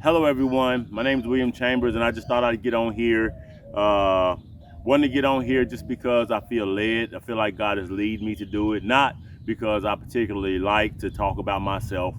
Hello, everyone. My name is William Chambers, and I just thought I'd get on here. Uh, Wanted to get on here just because I feel led. I feel like God has led me to do it, not because I particularly like to talk about myself.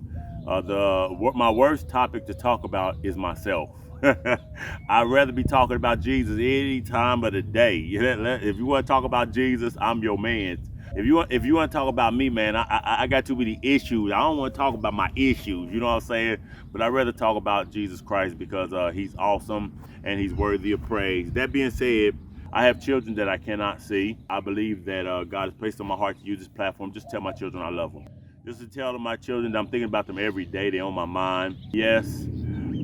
My worst topic to talk about is myself. I'd rather be talking about Jesus any time of the day. If you want to talk about Jesus, I'm your man. If you want to talk about me, man, I got too many issues. I don't want to talk about my issues. You know what I'm saying? But I'd rather talk about Jesus Christ because he's awesome and he's worthy of praise. That being said, I have children that I cannot see. I believe that God has placed on my heart to use this platform. Just tell my children I love them. Just to tell my children that I'm thinking about them every day. They're on my mind. Yes,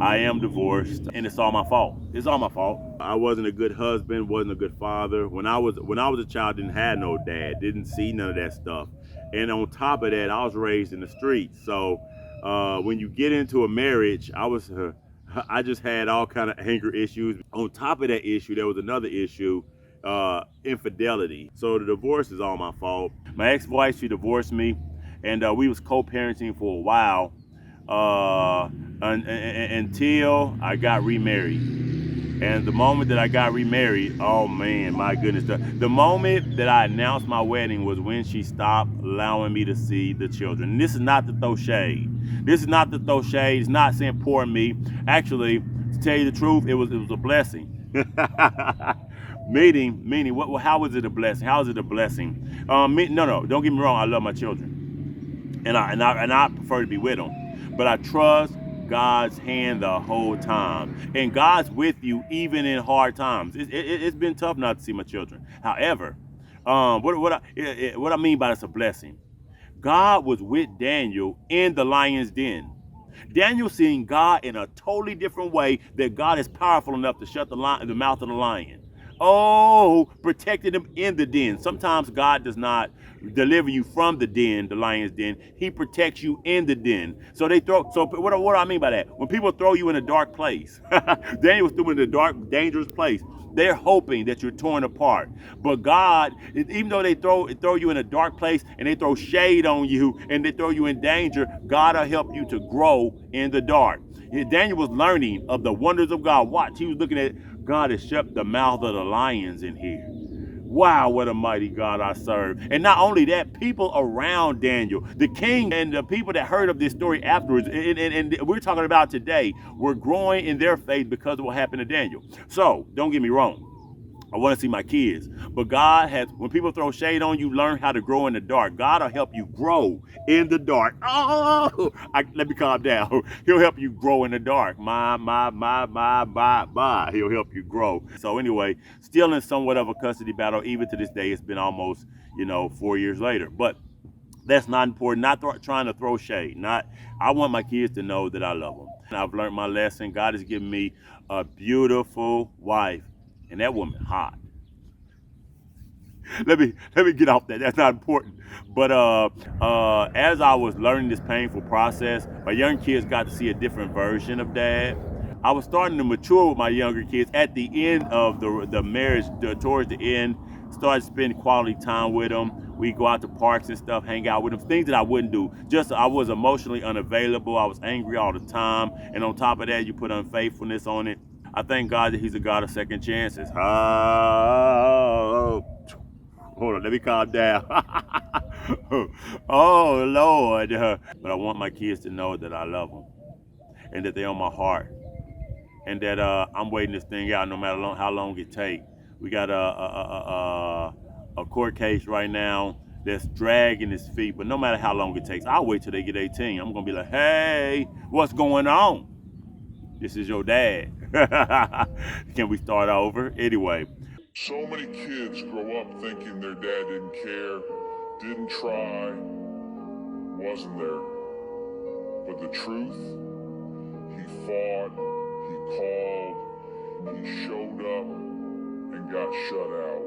I am divorced, and it's all my fault. It's all my fault. I wasn't a good husband, wasn't a good father. When I was a child, didn't have no dad, didn't see none of that stuff. And on top of that, I was raised in the streets. So when you get into a marriage, I just had all kind of anger issues. On top of that issue, there was another issue, infidelity. So the divorce is all my fault. My ex-wife, she divorced me, and we was co-parenting for a while until I got remarried. And the moment that I got remarried, oh man, my goodness. The moment that I announced my wedding was when she stopped allowing me to see the children. And this is not to throw shade. This is not to throw shade. It's not saying poor me. Actually, to tell you the truth, it was a blessing. Meaning, how was it a blessing? How is it a blessing? No, don't get me wrong. I love my children, and I prefer to be with them, but I trust God's hand the whole time, and God's with you even in hard times. It's been tough not to see my children. However, what I mean by it's a blessing. God was with Daniel in the lion's den. Daniel seen God in a totally different way, that God is powerful enough to shut the mouth of the lion. Oh, protected him in the den. Sometimes God does not deliver you from the den, the lion's den. He protects you in the den. So what do I mean by that? When people throw you in a dark place, Daniel was thrown in a dark, dangerous place. They're hoping that you're torn apart. But God, even though they throw you in a dark place and they throw shade on you and they throw you in danger, God will help you to grow in the dark. Daniel was learning of the wonders of God. Watch, he was looking at God has shut the mouth of the lions in here. Wow, what a mighty God I serve. And not only that, people around Daniel, the king and the people that heard of this story afterwards, and we're talking about today, were growing in their faith because of what happened to Daniel. So, don't get me wrong. I want to see my kids. But God has, when people throw shade on you, learn how to grow in the dark. God will help you grow in the dark. Let me calm down. He'll help you grow in the dark. He'll help you grow. So anyway, still in somewhat of a custody battle. Even to this day, it's been almost, 4 years later. But that's not important. Not trying to throw shade. I want my kids to know that I love them. And I've learned my lesson. God has given me a beautiful wife. And that woman hot. Let me get off that. That's not important. But as I was learning this painful process, my young kids got to see a different version of dad. I was starting to mature with my younger kids at the end of the marriage. Towards the end, started spending quality time with them. We go out to parks and stuff, hang out with them. Things that I wouldn't do. Just I was emotionally unavailable. I was angry all the time, and on top of that, you put unfaithfulness on it. I thank God that He's a God of second chances. Oh, hold on, let me calm down. Oh, Lord. But I want my kids to know that I love them and that they're on my heart and that I'm waiting this thing out no matter how long it takes. We got a court case right now that's dragging its feet, but no matter how long it takes, I'll wait till they get 18. I'm going to be like, hey, what's going on? This is your dad. Can we start over? Anyway. So many kids grow up thinking their dad didn't care, didn't try, wasn't there. But the truth, he fought, he called, he showed up, and got shut out.